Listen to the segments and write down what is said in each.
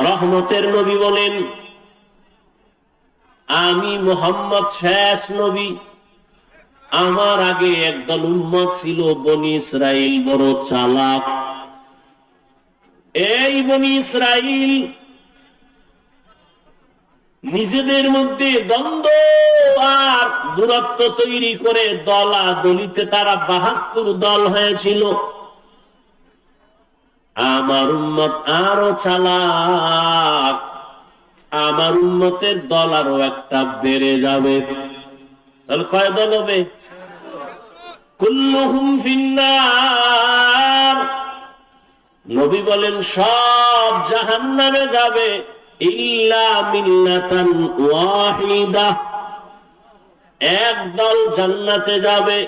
রহমতের নবী বলেন, আমি মুহাম্মদ শেষ নবী, আমার আগে একদল উম্মত ছিল বনি ইসরাইল, বড় চালাক। এই বনি ইসরাইল নিজেদের মধ্যে দ্বন্দ্ব আর দূরত্ব তৈরি করে দলাদলিতে তারা ৭২ দল হয়েছিল। আমার উম্মত আরো চালাক, আমার উম্মতের দল আরো একটা বেড়ে যাবে। তাহলে কয় দল হবে? কুল্লুহুম ফিন্নার। নবী বলেন সব জাহান্নামে যাবে, ইল্লা মিল্লাতান ওয়াহিদা, এক দল জান্নাতে যাবে।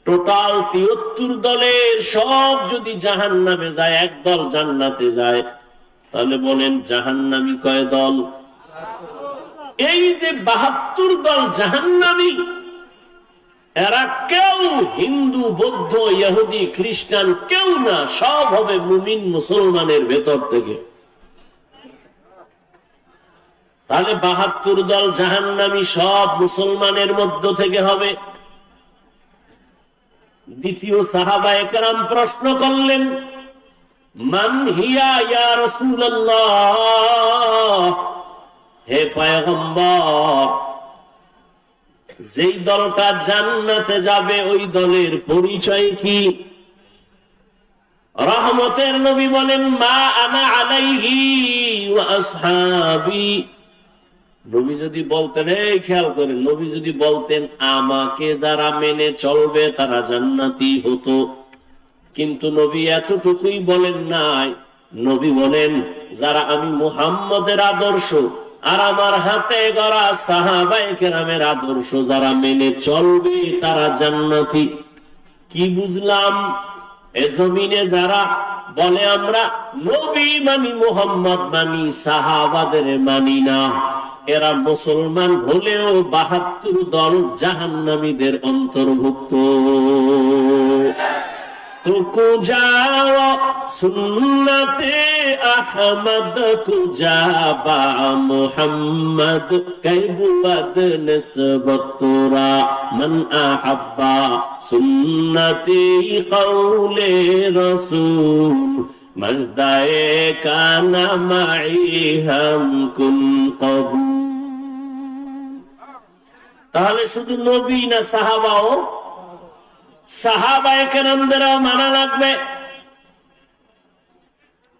টোটাল ৭৩ দলের সব যদি জাহান্নামে যায়, এক দল জান্নাতে যায়, তাহলে বলেন জাহান্নামী কয় দল? এই যে ৭২ দল জাহান্নামী, এরা কেউ হিন্দু, বৌদ্ধ, ইহুদি, খ্রিস্টান কেউ না, সব হবে মুমিন মুসলমানের ভেতর থেকে। তাহলে ৭২ দল জাহান্নামী সব মুসলমানের মধ্য থেকে হবে। দ্বিতীয় সাহাবায়ে কেরাম প্রশ্ন করলেন, মান হিয়া ইয়া রাসূলুল্লাহ, হে পয়গম্বর, যেই দলটা জান্নাতে যাবে ওই দলের পরিচয় কি? রহমতের নবী বলেন, মা আনা আলাইহি ওয়া আসহাবি। নবী যদি বলতেন, এই খেয়াল করেন, নবী যদি বলতেন আমাকে যারা মেনে চলবে তারা জান্নাতি হতো, কিন্তু নবী এতটুকুই বলেন নাই। নবী বলেন যারা আমি মুহাম্মদের আদর্শ আর আমার হাতে গড়া সাহাবায়ে কেরামের আদর্শ যারা মেনে চলবে তারা জান্নাতি। কি বুঝলাম? এ জমিনে যারা বলে আমরা নবী মানি, মুহাম্মদ মানি, সাহাবাদের মানি না, এরা মুসলমান হলেও ৭২ দল জাহান্নামীদের অন্তর্ভুক্ত। তো যাও সুন্নতে আহমদ কুজাবা মুহাম্মদ কাইবুদ নিসবতুরা মান আহাব্বা সুন্নতি কওলে রাসূল মজদায়ে কানা মাই হাম কুন কবু। তাহলে শুধু নবী না, সাহাবাও, সাহাবায়ে কেরামদেরও মানা লাগবে।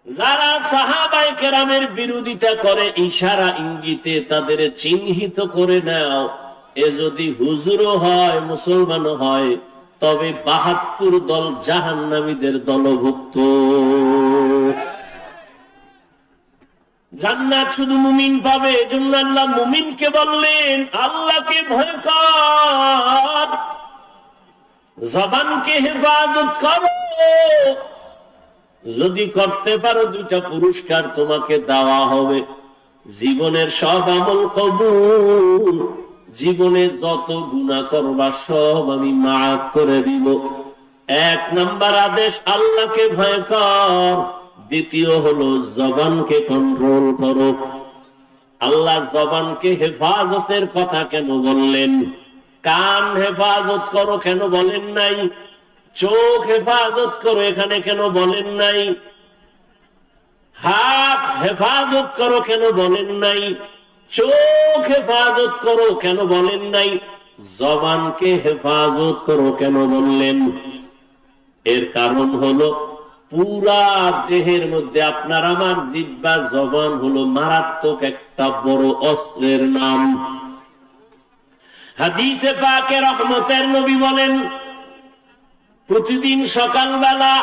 যারা সাহাবায়ে কেরামের বিরোধিতা করে ইশারা ইঙ্গিতে তাদের চিহ্নিত করে নাও। এ যদি হুজুরও হয়, মুসলমানও হয়, তবে ৭২ দল জাহান্নামীদের দলভুক্ত। জান্নাত শুধু মুমিন পাবে, এজন্য আল্লাহ মুমিনকে বললেন আল্লাহকে ভয় কর, জবানকে হেফাজত করো। যদি করতে পারো 2টা পুরস্কার তোমাকে দেওয়া হবে। জীবনের সব আমল কবুল, জীবনে যত গুনাহ করবা সব আমি মাফ করে দিব। 1 নাম্বার আদেশ আল্লাহকে ভয় কর, দ্বিতীয় হলো জবানকে কন্ট্রোল করো। আল্লাহ জবানকে হেফাজতের কথা কেন বললেন? কান হেফাজত করো কেন বলেন নাই? চোখ হেফাজত করো এখানে কেন বলেন নাই? হাত হেফাজত করো কেন বলেন নাই? চোখ হেফাজত করো কেন বলেন নাই? জবানকে হেফাজত করো কেন বললেন? এর কারণ হলো পুরা দেহের মধ্যে আপনার আমার জিহ্বা, জবান হলো মারাত্মক একটা বড় অস্ত্রের নাম। হাদিসে পাকে রহমতের নবী বলেন, প্রতিদিন সকালবেলা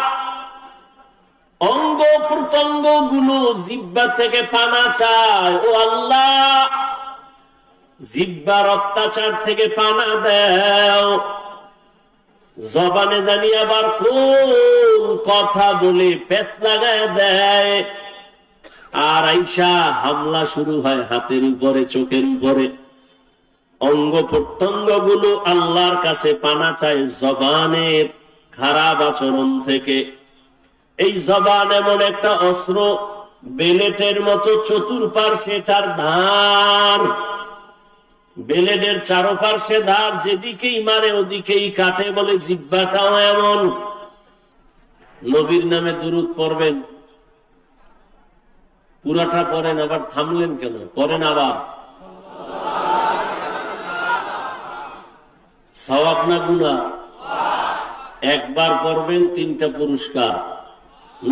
অঙ্গ প্রত্যঙ্গ গুলো জিহ্বা থেকে পানা চায়। ও আল্লাহ, জিহ্বার অত্যাচার থেকে পানা দাও। জবানে জানি আবার কোন কথা বলে পেছ লাগায় দেয়, আর আইসা হামলা শুরু হয় হাতের উপরে, চোখের উপরে। অঙ্গ প্রত্যঙ্গ গুলো আল্লাহর কাছে পানা চায় জবানের খারাপ আচরণ থেকে। এই জবান এমন একটা অস্ত্র, বেলেটের মতো চতুর্পার্শ্বে তার ধার, বেলেটের চারপার্শ্বে ধার, যেদিকেই মারে ওদিকেই কাটে, বলে জিহ্বাটাও এমন। নবীর নামে দুরূদ পড়বেন, পুরাটা পড়েন, আবার থামলেন কেন? পড়েন আবার। সওয়াব না গুনাহ? একবার পড়বেন 3টা পুরস্কার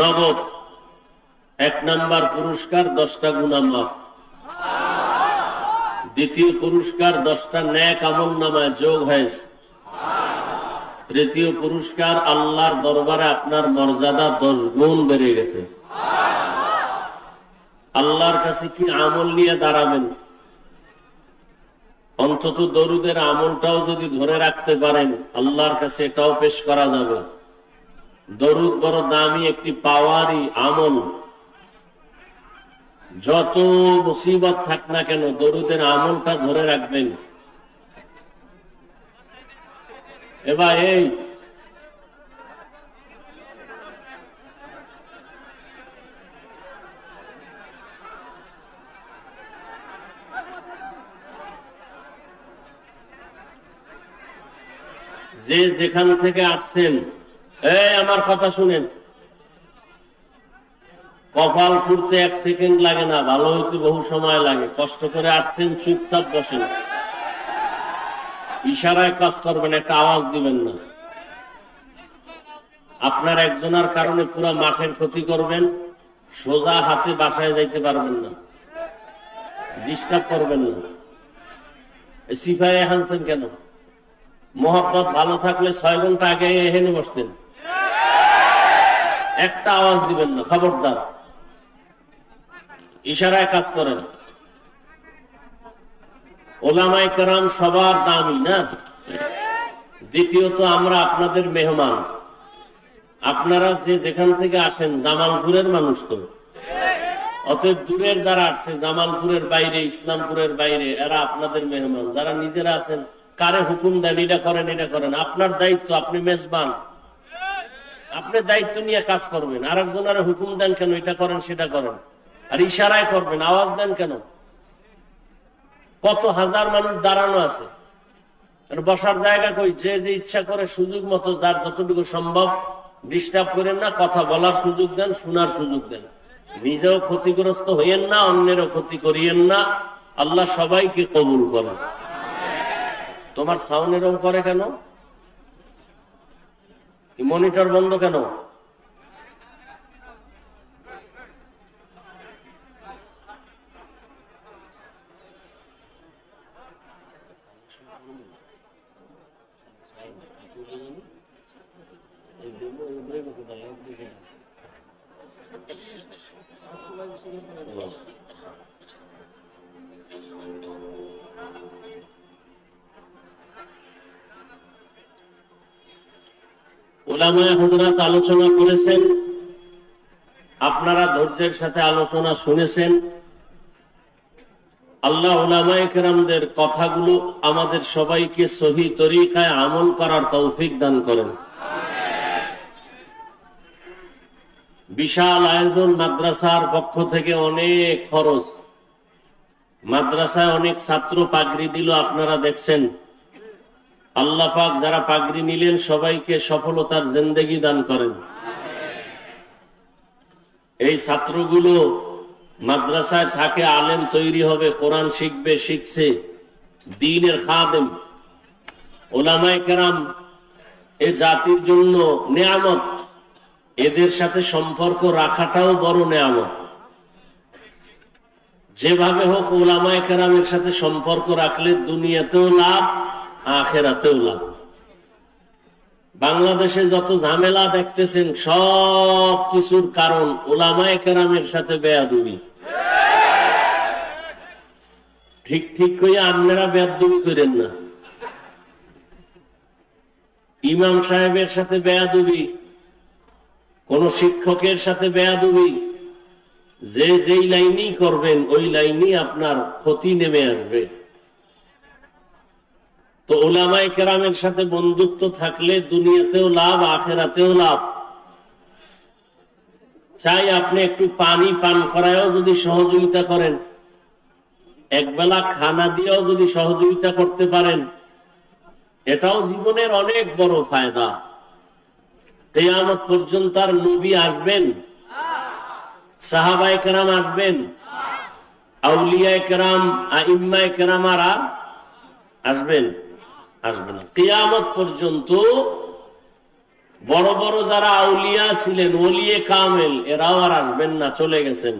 নগদ। 1 নাম্বার পুরস্কার 10টা গুনাহ মাফ। দ্বিতীয় পুরস্কার 10টা নেক আমল নামায় যোগ হয়েছে। তৃতীয় পুরস্কার আল্লাহর দরবারে আপনার মর্যাদা 10 গুণ বেড়ে গেছে। আল্লাহর কাছে কি আমল নিয়ে দাঁড়াবেন? অন্তত দরুদের আমলটাও যদি ধরে রাখতে পারেন, আল্লাহর কাছে এটাও পেশ করা যাবে। দরুদ বড় দামি একটি পাওয়ারই আমল। যত মুসিবত থাক না কেন, দরুদের আমলটা ধরে রাখবেন। এবার এই যে যেখান থেকে আসছেন, আমার কথা শুনেন, কপাল খুঁড়তে 1 সেকেন্ড লাগে না, ভালো হইতে বহু সময় লাগে। কষ্ট করে আসছেন, চুপচাপ বসেন, ইশারায় কাজ করবেন, একটা আওয়াজ দিবেন না। আপনার একজনের কারণে পুরো মাঠের ক্ষতি করবেন, সোজা হাতে বাসায় যাইতে পারবেন না। ডিস্টার্ব করবেন না। সিপাহী হানছেন কেন? মোহাব্বত ভালো থাকলে 6 ঘন্টা আগে এখানে বসতেন। একটা আওয়াজ দিবেন না, খবরদার। ইশারায় কাজ করেন। ওলামায়ে কেরাম সবার দামি না? দ্বিতীয়ত আমরা আপনাদের মেহমান। আপনারা যে যেখান থেকে আসেন, জামালপুরের মানুষ তো, অতএব দূরের যারা আসছে, জামালপুরের বাইরে, ইসলামপুরের বাইরে, এরা আপনাদের মেহমান। যারা নিজেরা আছেন, কারে হুকুম দেন এটা করেন এটা করেন? আপনার দায়িত্ব, আপনি মেজবান, আপনি দায়িত্ব নিয়ে কাজ করবেন। আর একজনের হুকুম দেন কেন? এটা করেন সেটা করেন। আর ইশারায় করবেন, আওয়াজ দেন কেন? কত হাজার মানুষ দাঁড়ানো আছে, বসার জায়গা কই? যে যে ইচ্ছা করে সুযোগ মতো, যার যতটুকু সম্ভব, ডিস্টার্ব করেন না, কথা বলার সুযোগ দেন, শোনার সুযোগ দেন। নিজেও ক্ষতিগ্রস্ত হইয়েন না, অন্যেরও ক্ষতি করিয়েন না। আল্লাহ সবাইকে কবুল করেন। তোমার সাউন্ড এরকম করে কেন? মনিটর বন্ধ কেন? উলামায়ে হযরত আলোচনা করেছেন, আপনারা ধৈর্যের সাথে আলোচনা শুনেছেন। আল্লাহ উলামায়ে কেরামদের কথাগুলো আমাদের সবাইকে সহি তরিকায় আমল করার তৌফিক দান করেন। বিশাল আয়োজন, মাদ্রাসার পক্ষ থেকে অনেক খরচ, মাদ্রাসায় অনেক ছাত্র পাগড়ি দিল, আপনারা দেখছেন। আল্লাহ পাক যারা পাগড়ি নিলেন সবাইকে সফলতার জিন্দেগি দান করেন। এই ছাত্রগুলো মাদ্রাসায় থাকে, আলেম তৈরি হবে, কোরআন শিখবে, শিখছে, দ্বীনের খাদেম। উলামায়ে কেরাম এ জাতির জন্য নেয়ামত। এদের সাথে সম্পর্ক রাখাটাও বড় নেয়ামত। যেভাবে হোক উলামায়ে কেরামের সাথে সম্পর্ক রাখলে দুনিয়াতেও লাভ, আখিরাতেও লাভ। বাংলাদেশে যত ঝামেলা দেখতেছেন, সব কিছুর কারণ উলামায়ে কেরামের সাথে বেয়াদবি। ঠিক ঠিক কইয়া আপনারা বেয়াদবি করেন না। ইমাম সাহেবের সাথে বেয়াদবি, কোন শিক্ষকের সাথে বেয়াদবি, যে যেই লাইনই করবেন ওই লাইনই আপনার ক্ষতি নেমে আসবে। তো উলামায়ে কেরামের সাথে বন্ধুত্ব থাকলে দুনিয়াতেও লাভ, আখিরাতেও লাভ। চাই আপনি একটু পানি পান করায়ও যদি সহযোগিতা করেন, একবেলা খানা দিয়েও যদি সহযোগিতা করতে পারেন, এটাও জীবনের অনেক বড় ফায়দা। কিয়ামত পর্যন্ত আর নবী আসবেন, সাহাবায়ে কেরাম আসবেন, আউলিয়ায়ে কেরাম, আইম্মায়ে কেরামারা আসবেন? আসবে না। কিয়ামত পর্যন্ত বড় বড় যারা আউলিয়া ছিলেন, ওলিয়ে কামেল, এরাও আর আসবেন না, চলে গেছেন।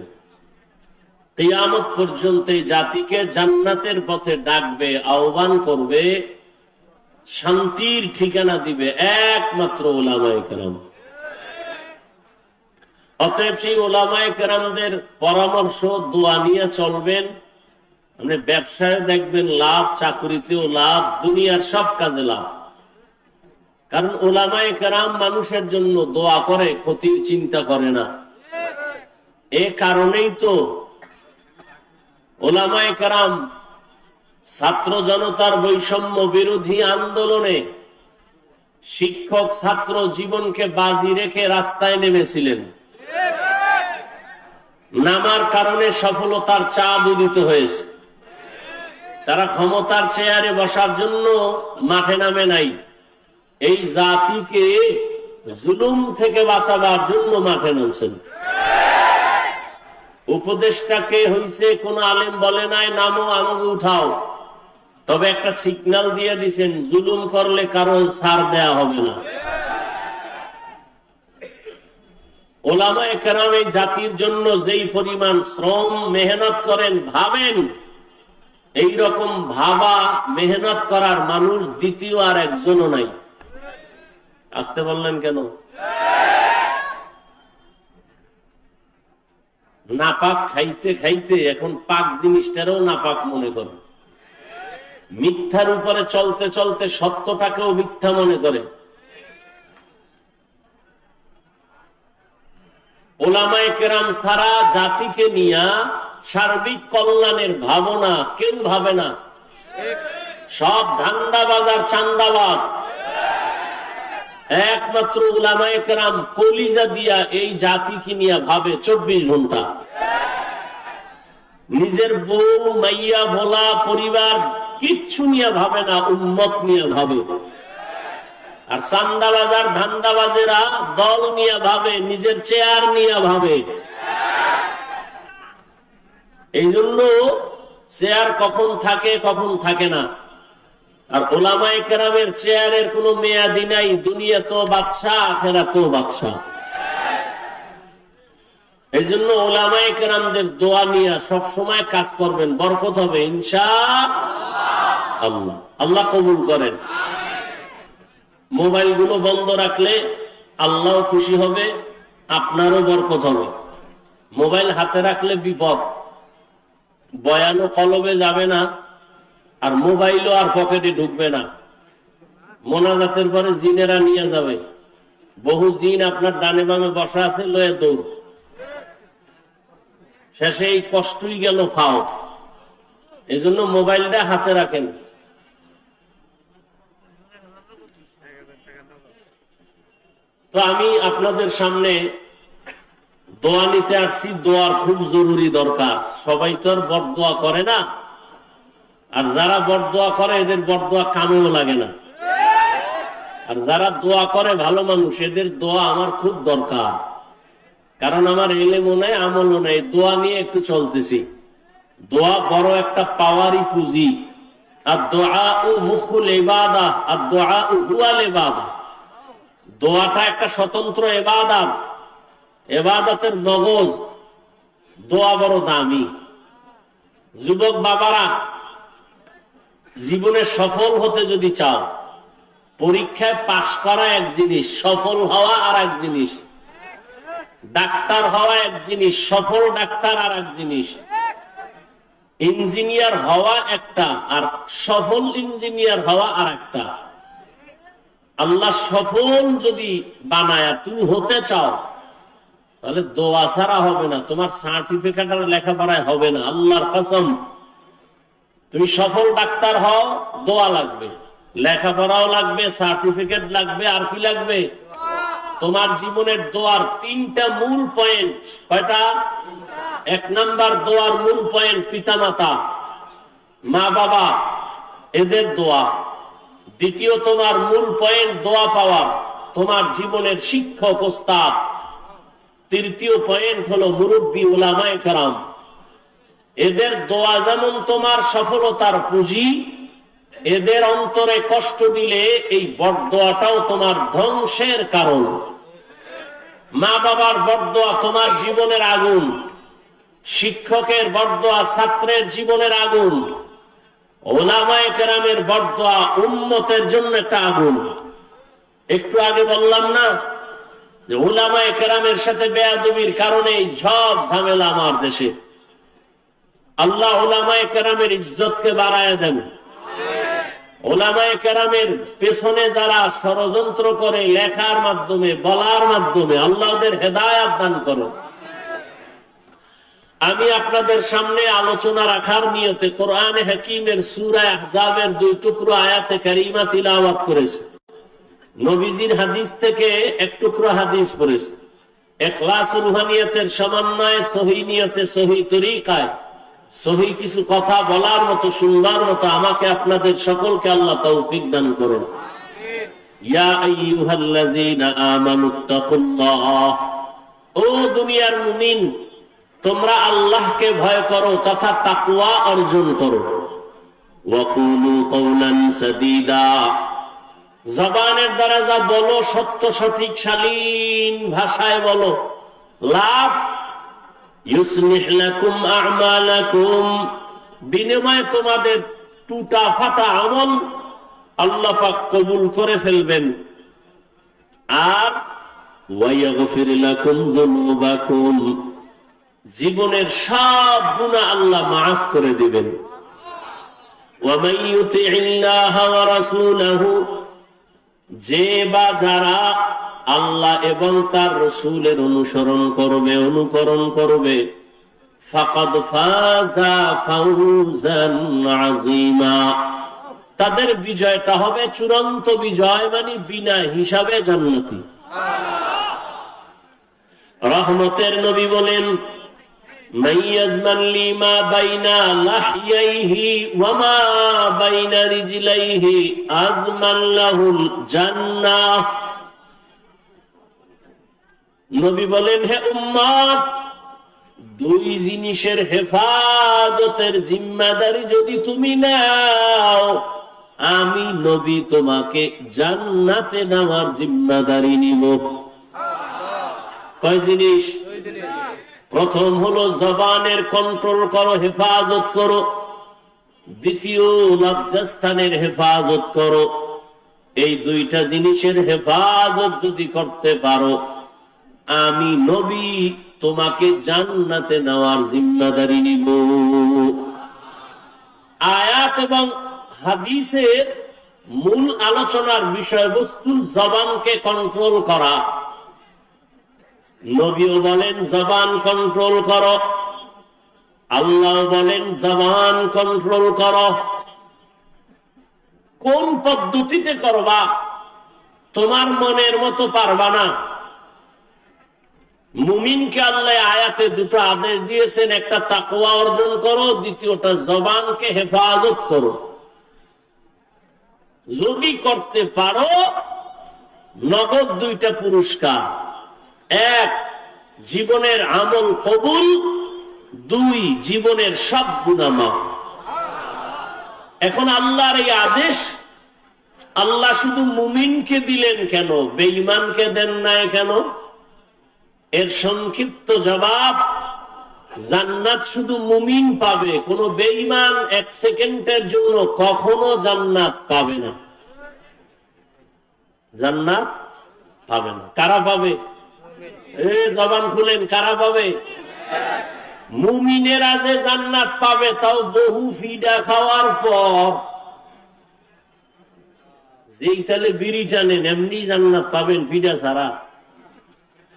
কিয়ামত পর্যন্ত এই জাতিকে জান্নাতের পথে ডাকবে, আহ্বান করবে, শান্তির ঠিকানা দিবে একমাত্র উলামায়ে কেরাম। অতএব সেই উলামায়ে কেরামদের পরামর্শ, দোয়া নিয়ে চলবেন। আপনি ব্যবসায় দেখবেন লাভ, চাকরিতেও লাভ, দুনিয়ার সব কাজে লাভ। কারণ উলামায়ে কেরাম মানুষের জন্য দোয়া করে, ক্ষতির চিন্তা করে না। এ কারণেই তো উলামায়ে কেরাম ছাত্র জনতার বৈষম্য বিরোধী আন্দোলনে শিক্ষক ছাত্র জীবনকে বাজি রেখে রাস্তায় নেমেছিলেন। নামার কারণে সফলতার চাঁদ উদিত হয়েছে। তারা ক্ষমতার চেয়ারে বসার জন্য মাঠে নামে নাই, এই জাতিকে জুলুম থেকে বাঁচাবার জন্য মাঠে নামছেন। উপদেশটাকে হইছে কোন আলেম বলে নাই নামো, আমাকে উঠাও, তবে একটা সিগন্যাল দিয়ে দিছেন, জুলুম করলে কারো ছাড় দেয়া হবে না। উলামায়ে কেরাম এই জাতির জন্য যেই পরিমাণ শ্রম মেহনত করেন, ভাবেন এই রকম ভাবা মেহনত করার মানুষ দ্বিতীয় আর একজনও নাই। আসতে বললেন কেন? নাপাক খাইতে খাইতে এখন পাক জিনিসটারও নাপাক মনে করে, মিথ্যার উপরে চলতে চলতে সত্যটাকেও মিথ্যা মনে করে। উলামায়ে কেরাম ছাড়া জাতিকে নিয়ে সার্বিক কল্যাণের ভাবনা কেউ ভাবে না। সব ধান্দাবাজ আর চান্দাবাজ। একমাত্র উলামায়ে কেরাম কলিজা দিয়া এই জাতিকে নিয়ে ভাবে 24 ঘন্টা। নিজের বউ, মাইয়া, ভোলা, পরিবার কিচ্ছু নিয়ে ভাবে না, উম্মত নিয়ে ভাবে। আর চান্দাবাজার ধান্দাবাজেরা দল নিয়ে ভাবে, নিজের চেয়ার নিয়ে ভাবে। এই জন্য চেয়ার কখন থাকে কখন থাকে না। আর উলামায়ে কেরামের চেয়ারের কোনো মেয়াদি নাই, দুনিয়া তো বাদশাহ, আখিরাত তো বাদশাহ। এই জন্য উলামায়ে কেরামদের দোয়া নিয়ে সব সময় কাজ করবেন, বরকত হবে ইনশাআল্লাহ। আল্লাহ কবুল করেন। মোবাইল গুলো বন্ধ রাখলে আল্লাহ খুশি হবে, আপনারও বরকত হবে। মোবাইল হাতে রাখলে বিপদ, বয়ানও কলবে যাবে না, আর মোবাইলও আর পকেটে ঢুকবে না। মোনাজাতের পরে জিনেরা নিয়ে যাবে, বহু জিন আপনার ডানে বামে বসা আছে, লয়ে দৌড়, শেষে এই কষ্টই গেল ফাও। এই জন্য মোবাইলটা হাতে রাখেন। তো আমি আপনাদের সামনে দোয়া নিতে আসছি। দোয়ার খুব জরুরি দরকার। সবাই তো আর বরদোয়া করে না, আর যারা বরদোয়া করে এদের বরদোয়া কামেও লাগে না। আর যারা দোয়া করে ভালো মানুষ, এদের দোয়া আমার খুব দরকার। কারণ আমার ইলমও নাই, আমলও নাই, দোয়া নিয়ে একটু চলতেছি। দোয়া বড় একটা পাওয়ারই পুঁজি। আর দুআউ মুখুল ইবাদাহ, আর দুআউ হুয়াল ইবাদাহ। দোয়াটা একটা স্বতন্ত্র ইবাদত, ইবাদতের মগজ। দোয়া বড় দামি। যুবক বাবারা, জীবনে সফল হতে যদি চাও, পরীক্ষায় পাশ করা এক জিনিস, সফল হওয়া আর এক জিনিস। ডাক্তার হওয়া এক জিনিস, সফল ডাক্তার আর এক জিনিস। ইঞ্জিনিয়ার হওয়া একটা, আর সফল ইঞ্জিনিয়ার হওয়া আর একটা। আল্লাহ সফল যদি বানায় তুমি হতে চাও, তাহলে দোয়া ছাড়া হবে না, তোমার সার্টিফিকেট আর লেখাপড়ায় হবে না। আল্লাহর কসম, তুমি সফল ডাক্তার হও, দোয়া লাগবে, লেখাপড়াও লাগবে, সার্টিফিকেট লাগবে, আর কি লাগবে? তোমার জীবনের দোয়ার তিনটা মূল পয়েন্ট। কয়টা? এক নাম্বার দোয়ার মূল পয়েন্ট পিতামাতা, মা বাবা, এদের দোয়া। দ্বিতীয় তোমার মূল পয়েন্ট দোয়া পাওয়ার তোমার জীবনের শিক্ষক ওস্তাদ। তৃতীয় পয়েন্ট হলো মুরব্বী উলামায়ে কেরাম। এদের দোয়া যেমন তোমার সফলতার পুঁজি, এদের অন্তরে কষ্ট দিলে এই বরদোয়াটাও তোমার ধ্বংসের কারণ। মা বাবার বরদোয়া তোমার জীবনের আগুন, শিক্ষকের বরদোয়া ছাত্রের জীবনের আগুন, উলামায়ে কেরামের বরদোয়া উম্মতের জন্য একটা আগুন। একটু আগে বললাম না যে উলামায়ে কেরামের সাথে বেয়াদবির কারণে সব ঝামেলা আমার দেশে। আল্লাহ উলামায়ে কেরামের ইজ্জতকে বাড়ায় দেন। উলামায়ে কেরামের পেছনে যারা ষড়যন্ত্র করে লেখার মাধ্যমে, বলার মাধ্যমে, আল্লাহ ওদের হেদায়েত দান করুন। আমি আপনাদের সামনে আলোচনা রাখার নিয়তে কোরআনে হাকিমের সূরা আহজাবের 2 টুকরো আয়াতে কারিমা তিলাওয়াত করেছি। নবীজির হাদিস থেকে এক টুকরো হাদিস পড়েছি। ইখলাস রুহানিয়তের সমন্বয়ে সহিহ নিয়তে সহিহ তরিকায় সহিহ কিছু কথা বলার মতো, শুনবার মতো আমাকে আপনাদের সকলকে আল্লাহ তৌফিক দান করুন। ইয়া আইয়ুহাল্লাযীনা আমানুত্তাকুল্লাহ, ও দুনিয়ার মুমিন, তোমরা আল্লাহকে ভয় করো তথা তাকওয়া অর্জন করো। ওয়াকুলু কওলান সাদীদা, জবানের দ্বারা যা বলো সত্য সঠিক শালীন ভাষায় বলো। লাভ ইউসলিহ লাকুম আ'মালাকুম, বিনিময়ে তোমাদের টুটা ফাটা আমল আল্লাহ পাক কবুল করে ফেলবেন। আর ওয়ায়াগফির লাকুম যুনুবাকুম, জীবনের সব গুনাহ আল্লাহ মাফ করে দিবেন। ওয়া মান ইউতি'িল্লাহা ওয়া রাসূলাহু, যে বা যারা আল্লাহ এবং তার রাসূলের অনুকরণ করবে ফাকাদ ফাযা ফাওজান আযীমা, তাদের বিজয়টা হবে চূড়ান্ত বিজয়, মানে বিনা হিসাবে জান্নাতি। রহমতের নবী বলেন, মাইয়াজমান লিমা বাইনা লাহইহি ওয়া মা বাইনা রিজলাইহি আজমান লাহুল জান্নাহ। নবী বলেন, হে উম্মত, দুই জিনিসের হেফাজতের জিম্মাদারি যদি তুমি নাও, আমি নবী তোমাকে জান্নাতে নেওয়ার জিম্মাদারি নিব। কয় জিনিস? প্রথম হলো জবানের কন্ট্রোল করো, হেফাজত করো। দ্বিতীয় লজ্জাস্থানের হেফাজত করো। এই দুইটা জিনিসের হেফাজত যদি করতে পারো, আমি নবী তোমাকে জান্নাতে নেওয়ার জিম্মাদারি নিব। আয়াত এবং হাদিসের মূল আলোচনার বিষয়বস্তু জবানকে কন্ট্রোল করা। নবীও বলেন জবান কন্ট্রোল করো, আল্লাহ বলেন জবান কন্ট্রোল করো। কোন পদ্ধতিতে করবা? তোমার মনের মতো পারবা না। মুমিনকে আল্লাহ আয়াতে দুটো আদেশ দিয়েছেন, একটা তাকওয়া অর্জন করো, দ্বিতীয়টা জবানকে হেফাজত করো। যদি করতে পারো, নগদ দুইটা পুরস্কার। এক, জীবনের আমল কবুল। দুই, জীবনের সব গুনাহ মাফ। এখন আল্লাহর এই আদেশ আল্লাহ শুধু মুমিনকে দিলেন কেন, বেঈমানকে দেন নাই কেন? এর সংক্ষিপ্ত জবাব, জান্নাত শুধু মুমিন পাবে, কোন বেঈমান এক সেকেন্ডের জন্য কখনো জান্নাত পাবে না। জান্নাত পাবে না। কারা পাবে? জবান খুলেন, কারা পাবে? মুমিনেরা যে জান্নাত পাবে, তাও বহু ফিডা খাওয়ার পর। যেই তালে বিড়ি টানেন এমনি জান্নাত পাবেন ফিডা ছাড়া।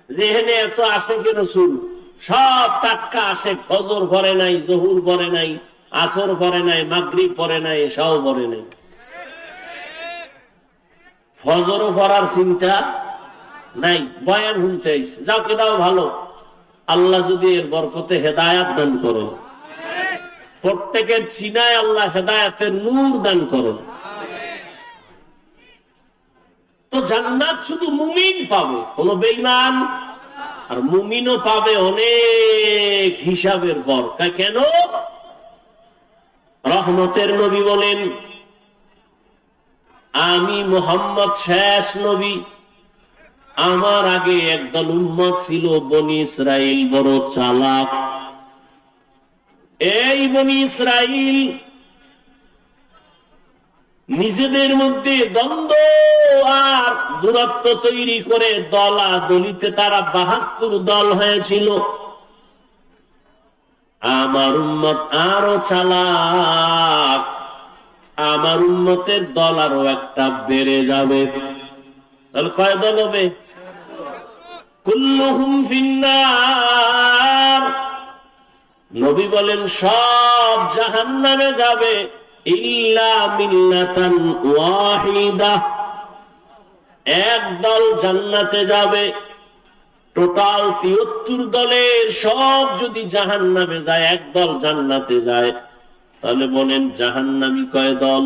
যেখানে এত আশেকে রাসূল, সব টাটকা আশেক, ফজর পড়ে নাই, জহুর পড়ে নাই, আসর পড়ে নাই, মাগরিব পড়ে নাই, এশাও পড়ে নাই। ফজরও পড়ার চিন্তা নাই, বয়ান শুনতে আইছে, যাও কেটাও ভালো। আল্লাহ যদি এর বরকতে হেদায়াত দান করেন, প্রত্যেকের সিনায় আল্লাহ হেদায়াতের নূর দান করেন, তো জান্নাত শুধু মুমিন পাবে, কোন বেঈমান আর মুমিনও পাবে অনেক হিসাবের বরকা। কেন? রহমতের নবী বলেন, আমি মুহাম্মদ শেষ নবী, আমার আগে একদল উম্মত ছিল বনি ইসরাইল, বড় চালাক। এই বনি ইসরাইল নিজেদের মধ্যে দ্বন্দ্ব আর দূরত্ব তৈরি করে দলাদলিতে তারা ৭২ দল হয়েছিল। আমার উম্মত আরো চালাক, আমার উম্মতের দল আরো একটা বেড়ে যাবে। তাহলে কয় দল হবে? কুল্লুহুম ফিন্নার। নবী বলেন সব জাহান্নামে যাবে, ইল্লা মিল্লাতান ওয়াহিদা, এক দল জান্নাতে যাবে। টোটাল ৭৩ দলের সব যদি জাহান্নামে যায়, এক দল জান্নাতে যায়, তাহলে বলেন জাহান্নামী কয় দল?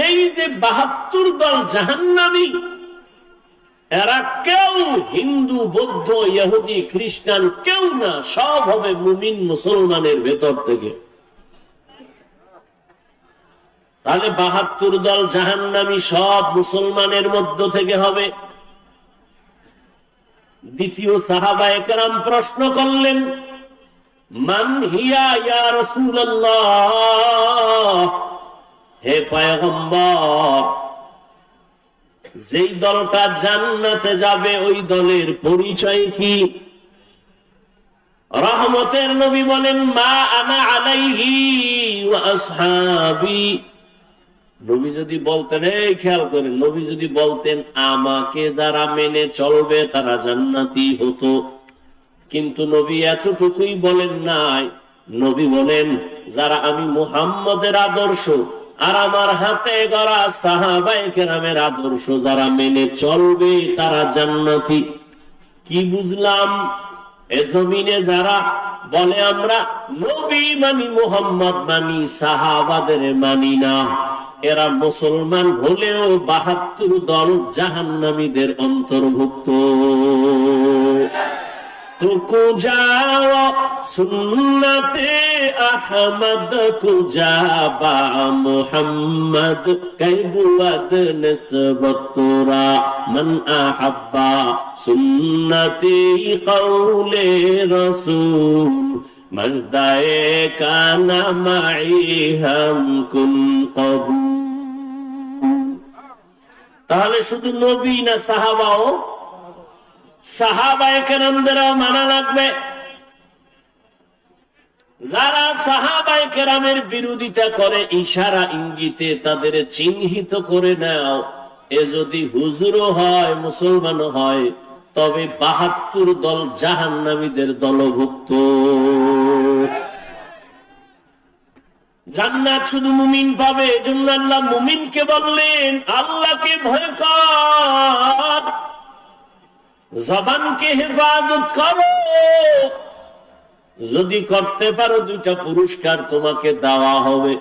এই যে ৭২ দল জাহান্নামী, এরা কেউ হিন্দু, বৌদ্ধ, ইহুদি, খ্রিস্টান কেউ না, সব হবে মুমিন মুসলমানের ভেতর থেকে। তাহলে ৭২ দল জাহান্নামী সব মুসলমানের মধ্য থেকে হবে। দ্বিতীয় সাহাবায়ে কেরাম প্রশ্ন করলেন, মান হিয়া ইয়া রাসূলুল্লাহ, হে পয়গম্বর, যেই দলটা জান্নাতে যাবে ওই দলের পরিচয় কি? রহমতের নবী বলেন, মা আনা আলাইহি ওয়া আসহাবি। নবী যদি বলতেন, এই খেয়াল করেন, নবী যদি বলতেন আমাকে যারা মেনে চলবে তারা জান্নাতি হতো, কিন্তু নবী এতটুকুই বলেন নাই। নবী বলেন যারা আমি মুহাম্মদের আদর্শ আর আমার হাতে গড়া সাহাবায়ে কেরামের আদর্শ যারা মেনে চলবে তারা জান্নাতি। কি বুঝলাম? এ জমিনে যারা বলে আমরা নবী মানি, মুহাম্মদ মানি, সাহাবাদের মানি না, এরা মুসলমান হলেও ৭২ দল জাহান্নামীদের অন্তর্ভুক্ত। तुको जाओ सुन्नते अहमद को जाबा मुहम्मद कैबुवद नस्बत तुरा मन अहब्बा सुन्नती कौले रसूल मजदाए काना माई हम कुन कबूल। তাহলে শুধু নবী না, সাহাবাও, সাহাবায়ে কেরামদেরও মানা লাগবে। যারা সাহাবায়ে কেরামের বিরোধিতা করে ইশারা ইঙ্গিতে তাদের চিহ্নিত করে নাও। এ যদি হুজুরও হয়, মুসলমানও হয়, তবে ৭২ দল জাহান্নামীদের দলভুক্ত। জান্নাত শুধু মুমিন পাবে, এজন্য আল্লাহ মুমিনকে বললেন আল্লাহকে ভয় কর, জবানকে হেফাজত করো। যদি করতে পারো 2টা পুরস্কার তোমাকে দেওয়া হবে।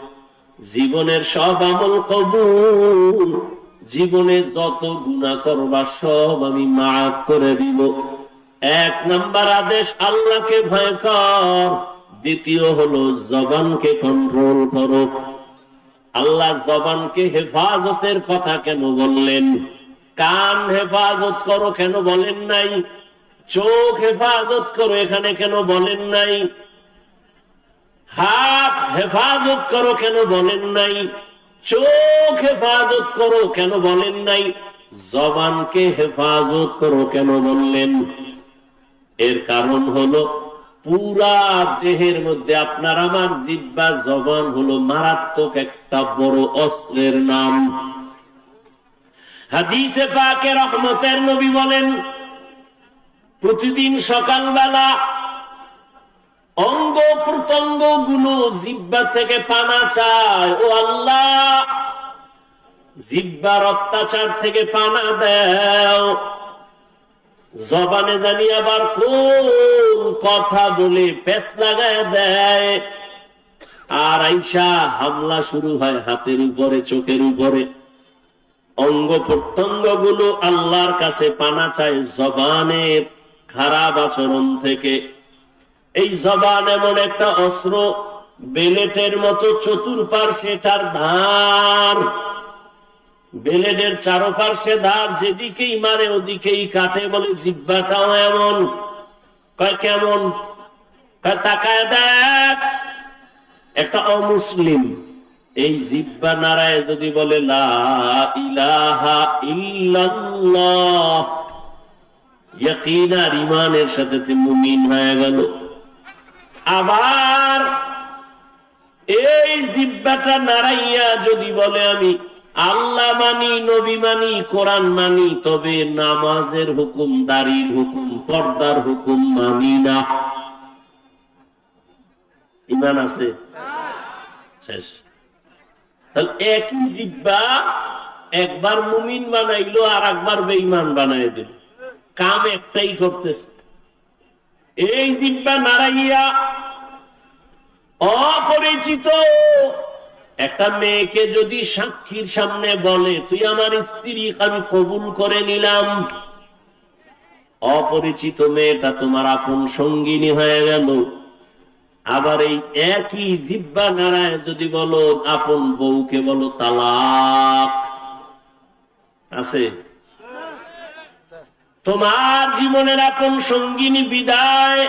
জীবনের সব আমল কবুল, জীবনে যত গুনাহ করবা সব আমি মাফ করে দিব। 1 নাম্বার আদেশ আল্লাহকে ভয় কর, দ্বিতীয় হলো জবানকে কন্ট্রোল করো। আল্লাহ জবানকে হেফাজতের কথা কেন বললেন? কান হেফাজত করো কেন বলেন নাই? চোখ হেফাজত করো এখানে কেন বলেন নাই? হাত হেফাজত করো কেন বলেন নাই? চোখ হেফাজত করো কেন বলেন নাই? জবানকে হেফাজত করো কেন বললেন? এর কারণ হলো পুরা দেহের মধ্যে আপনার আমার জিহ্বা, জবান হলো মারাত্মক একটা বড় অস্ত্রের নাম। হাদিসে পাকে রহমতের নবী বলেন, প্রতিদিন সকালবেলা অঙ্গ প্রত্যঙ্গ গুলো জিহ্বা থেকে পানা চায়, ও আল্লাহ জিহ্বার অত্যাচার থেকে পানা দাও। জবানে জানি আবার কোন কথা বলে পেছ লাগায় দেয়, আর আইসা হামলা শুরু হয় হাতের উপরে, চোখের উপরে। অঙ্গ প্রত্যঙ্গ গুলো আল্লাহর কাছে পানা চায় জবানের খারাপ আচরণ থেকে। এই জবান এমন একটা অস্ত্র, বেলেটের মতো চতুর্পার্শ্বে তার ধার, বেলেটের চারপার্শ্বে ধার, যেদিকেই মারে ওদিকেই কাটে। বলে জিহ্বাটাও এমন। কয় কেমন? তাকায় দেখ, একটা অমুসলিম এই জিহ্বা নারায় যদি বলে লা ইলাহা ইল্লাল্লাহ, ইয়াকিন আর ঈমানের সাথে মুমিন হয়ে গেল। আবার এই জিহ্বাটা নারাইয়া যদি বলে আমি আল্লাহ মানি, নবী মানি, কোরআন মানি, তবে নামাজের হুকুম, দাড়ির হুকুম, পর্দার হুকুম মানি না, ঈমান আছে? শেষ। তাহলে একই জিহ্বা একবার মুমিন বানাইলো আর একবার বেঈমান বানাই দিল, কাম একটাই করতেছে। এই জিহ্বা নাড়াইয়া অপরিচিত একটা মেয়েকে যদি সাক্ষীর সামনে বলে তুই আমার স্ত্রী, আমি কবুল করে নিলাম, অপরিচিত মেয়েটা তোমার আপন সঙ্গিনী হয়ে গেল। আবার এই একই জিহ্বা নাড়ায় যদি বলো আপন বউকে বলো তালাক, আছে? তোমার জীবনের আপন সঙ্গিনী বিদায়।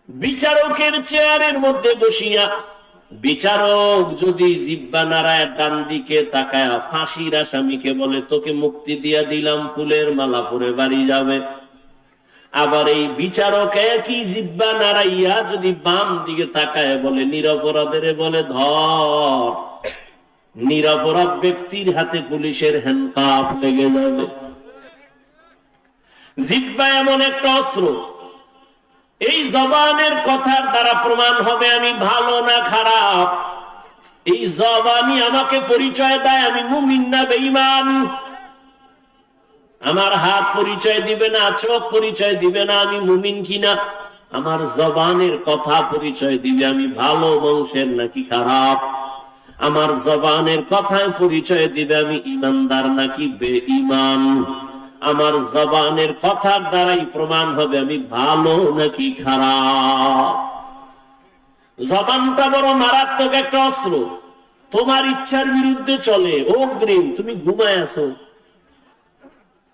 বিচারকের চেয়ারের মধ্যে বসিয়া বিচারক যদি জিহ্বা নাড়ায় ডান দিকে তাকায় ফাঁসির আসামিকে বলে তোকে মুক্তি দিয়া দিলাম, ফুলের মালা পরে বাড়ি যাবে। আবার এই বিচারক একই জিহ্বা নাড়াইয়া যদি বাম দিকে তাকায় বলে নিরপরাধের বলে ধর, নিরপরাধ ব্যক্তির হাতে পুলিশের হ্যান্ডকাপ লেগে যাবে। জিহ্বা এমন একটা অস্ত্র, এই জবানের কথার দ্বারা প্রমাণ হবে আমি ভালো না খারাপ। এই জবানই আমাকে পরিচয় দেয় আমি মুমিন না বেঈমান। আমার হাত পরিচয় দিবে না, চোখ পরিচয় দিবে না আমি মুমিন কিনা। আমার জবানের কথা পরিচয় দিবে আমি ভালো বংশের নাকি খারাপ। আমার জবানের কথায় পরিচয় দিবে আমি ঈমানদার নাকি বেঈমান। আমার জবানের কথার দ্বারাই প্রমাণ হবে আমি ভালো নাকি খারাপ। জবানটা বড় মারাত্মক একটা অস্ত্র, তোমার ইচ্ছার বিরুদ্ধে চলে। অগ্রিম তুমি ঘুমায় আছো,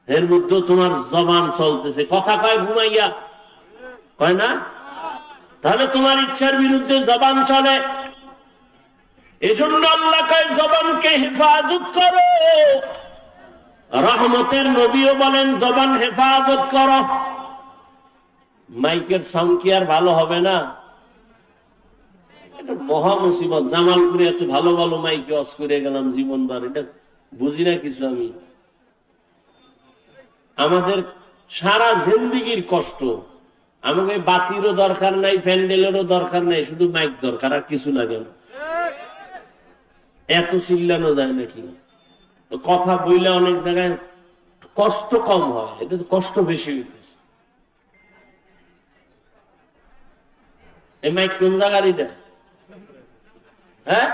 এর মধ্যে তোমার জবান চলতেছে, কথা কয় ঘুমাইয়া, কয় না? তাহলে তোমার ইচ্ছার বিরুদ্ধে জবান চলে। এজন্য আল্লাহ কয় জবানকে হেফাজত করো। রহমতের নবীও বলেন জবান হেফাজত করো। মাইকের সাউন্ড কি আর ভালো হবে না? এটা মহা মুসিবত। জামালপুরে এত ভালো ভালো মাইকে অস করে গেলাম জীবনবার, এটা বুঝি না কিছু আমি। আমাদের সারা জিন্দেগির কষ্ট। আমাকে বাতিরও দরকার নাই, প্যান্ডেলেরও দরকার নাই, শুধু মাইক দরকার, আর কিছু লাগে না। এত চিল্লানো যায় নাকি? কথা বইলে অনেক জায়গায় কষ্ট কম হয়, এটা তো কষ্ট বেশি হইতেছে। এই মাইক কোন জায়গার এটা? হ্যাঁ,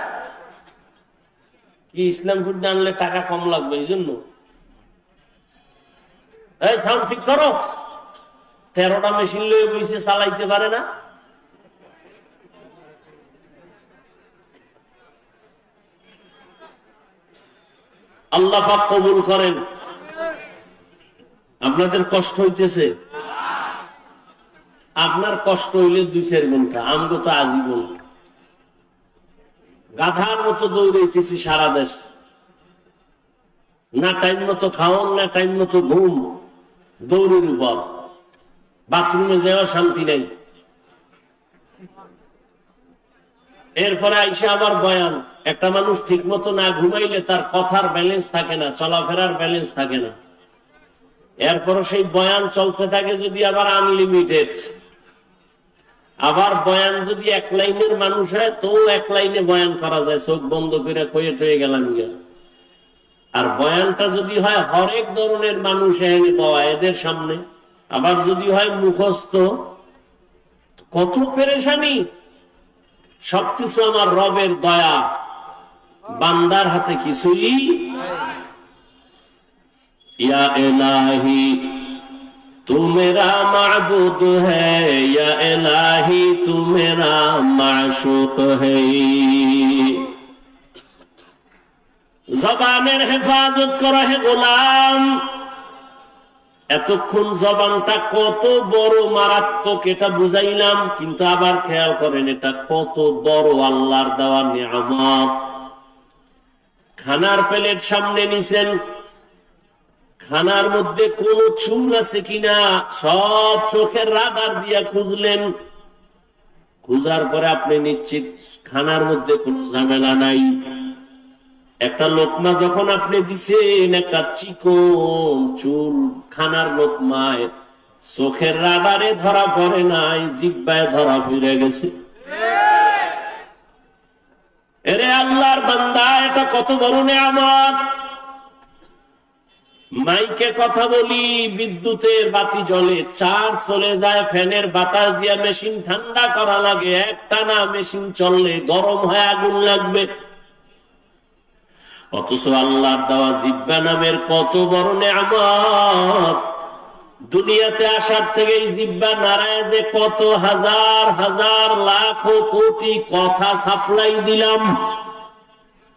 কি ইসলামপুর আনলে টাকা কম লাগবে এই জন্য? এই সাউন্ড ঠিক করো। 13টা মেশিন লয়ে বইছে, চালাইতে পারে না। আল্লাহ পাক কবুল করেন। আপনাদের কষ্ট হইতেছে? আপনার কষ্ট হইলে 2-4 ঘন্টা, আমগো তো আজীবন। গাধার মতো দৌড়াইতেছি সারা দেশ, না টাইম মতো খাওয়ান, না টাইম মতো ঘুম, দৌড়ের উপর। বাথরুমে যাওয়া শান্তি নাই। এরপরে আইসা আবার বয়ান। একটা মানুষ ঠিক মতো না ঘুমাইলে তার কথার ব্যালেন্স থাকে না, চলাফেরার ব্যালেন্স থাকে না। এরপরও সেই বয়ান চলতে থাকে যদি আবার আনলিমিটেড। আবার বয়ান যদি এক লাইনের মানুষ হয় তো এক লাইনে বয়ান করা যায়, চোখ বন্ধ করে কয়ে টয়ে গেলাম গিয়া। আর বয়ানটা যদি হয় হরেক ধরনের মানুষ এনে পাওয়া এদের সামনে, আবার যদি হয় মুখস্থ, কত পেরেশানি। সবকিছু আমার রবের দয়া, বান্দার হাতে কিছুই। ইয়া ইলাহি तू मेरा माबूद है, या इलाही तू मेरा माशूक है। জবানের হেফাজত করা হে গোলাম। এতক্ষণ জবানটা কত বড় মারাত্মক এটা বুঝাইলাম, কিন্তু আবার খেয়াল করেন এটা কত বড় আল্লাহর দেওয়া নিয়ামত। খানার প্লেট সামনে নিছেন, খানার মধ্যে কোন চুল আছে কিনা সব চোখের রাডার দিয়া খুঁজলেন। খুঁজার পরে আপনি নিশ্চিত খানার মধ্যে কোনো ঝামেলা নাই। একটা লোকমা যখন আপনি দিছেন, একটা চিকন চুল খানার লোকমায় চোখের রাডারে ধরা পড়ে নাই, জিহ্বায় ধরা পড়ে গেছে। এরে আল্লাহর বান্দা, এটা কত বড় নিয়ামত। মাইকে কথা বলি, বিদ্যুতের বাতি জ্বলে, চার্জ চলে যায়, ফ্যানের বাতাস দিয়ে মেশিন ঠান্ডা করা লাগে, একটানা মেশিন চললে গরম হয়ে আগুন লাগবে। অথচ আল্লাহর দেওয়া জিহ্বা নামের কত বড় নিয়ামত। দুনিয়াতে আসার থেকে এই জিহ্বা নাড়ায় যে কত হাজার হাজার লাখ কোটি কথা সাপ্লাই দিলাম,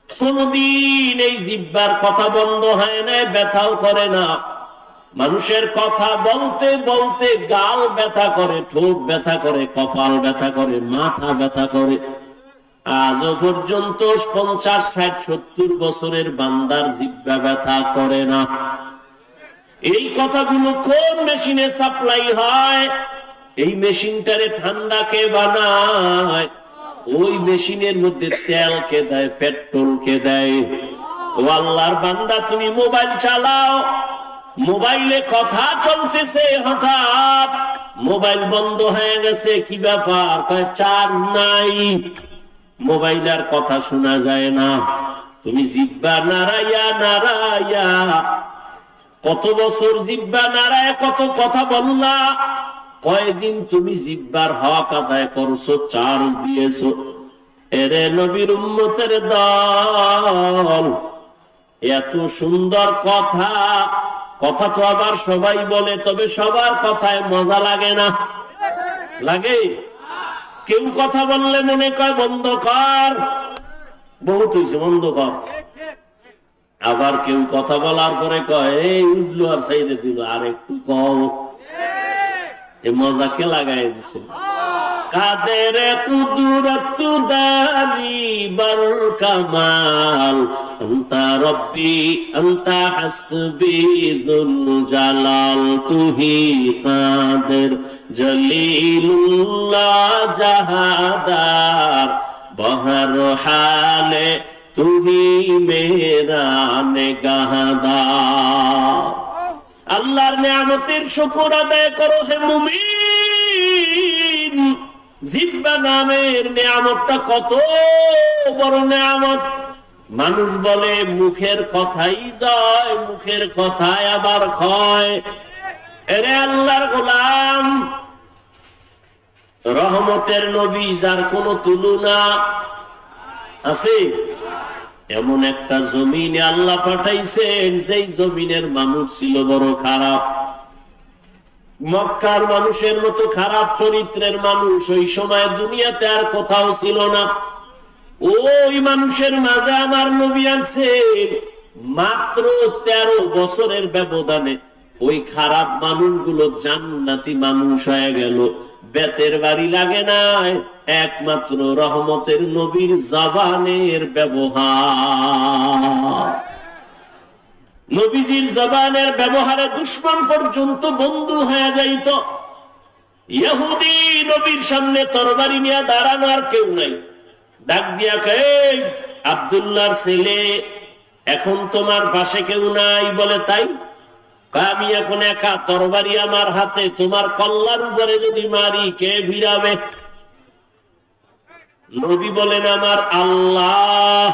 কোনদিন এই জিহ্বার কথা বন্ধ হয় না, ব্যথাও করে না। মানুষের কথা বলতে বলতে গাল ব্যথা করে, ঠোঁট ব্যথা করে, কপাল ব্যথা করে, মাথা ব্যথা করে। আজও পর্যন্ত 50, 60, 70 বছরের বান্দার জিহ্বা ব্যথা করে না। এই কথাগুলো কোন মেশিনে সাপ্লাই হয়? এই মেশিনটারে ঠান্ডা কে বানায়? ওই মেশিনের মধ্যে তেল কে দেয়, পেট্রোল কে দেয়? ও আল্লাহর বান্দা, তুমি মোবাইল চালাও, মোবাইলে কথা চলতেছে, হঠাৎ মোবাইল বন্ধ হয়ে গেছে, কি ব্যাপার? চার্জ নাই, মোবাইল আর কথা শোনা যায় না। তুমি জিহ্বা নাড়াইয়া নাড়াইয়া কত বছর জিহ্বা নাড়ায় কত কথা বললা, কয়দিন তুমি জিহ্বার হক আদায় করছো, চার্জ দিয়েছো। এরে নবীর উম্মতের দল, এত সুন্দর কথা, কথা তো আবার সবাই বলে, তবে সবার কথায় মজা লাগে না। লাগে? কেউ কথা বললে মনে কয় বন্ধ কর, বহুত হয়েছে বন্ধ কর। আবার কেউ কথা বলার পরে কয় এই উঠলো আর সাইডে দিল, আর একটু কম। এ মজাকে লাগাই দিছে। কাদের কুদরত দারি বর কামাল, আনতা রব্বি আনতা হাসবি যুল জালাল, তুহি কাদের জলিলুল্লাহ জাহাদার, বহর হালে তুহি মেরা নেগাহদার। আল্লাহর নিয়ামতের শুকর আদায় করো হে মুমিন। জিহ্বা নামের নিয়ামতটা কত বড় নিয়ামত। মানুষ বলে মুখের কথাই জয়, মুখের কথায় আবার ক্ষয়। এরে আল্লাহর গোলাম, রহমতের নবী যার কোন তুলনা আছে, এমন একটা জমিনে আল্লাহ পাঠাইছেন যেই জমিনের মানুষ ছিল বড় খারাপ। মক্কার মানুষের মতো খারাপ চরিত্রের মানুষ ওই সময় দুনিয়াতে আর কোথাও ছিল না। ওই মানুষের মাঝে আমার নবী আছেন। মাত্র 13 বছরের ব্যবধানে ওই খারাপ মানুষগুলো জান্নাতি মানুষ হয়ে গেল। বেতের বাড়ি লাগে নাই, একমাত্র রহমতের নবীর জবানের ব্যবহার। নবীজির জবানের ব্যবহারে দুশমন পর্যন্ত বন্ধু হয়ে যাইত। ইহুদি নবীর সামনে তরবারি নিয়ে দাঁড়ানো আর কেউ নাই, ডাক দিয়া কয় আব্দুল্লাহর ছেলে, এখন তোমার পাশে কেউ নাই। বলে তাই? আমি এখন একা, তরবারি আমার হাতে, তোমার কল্লার উপরে যদি মারি কে ভিড়াবে? নবী বলেন আমার আল্লাহ।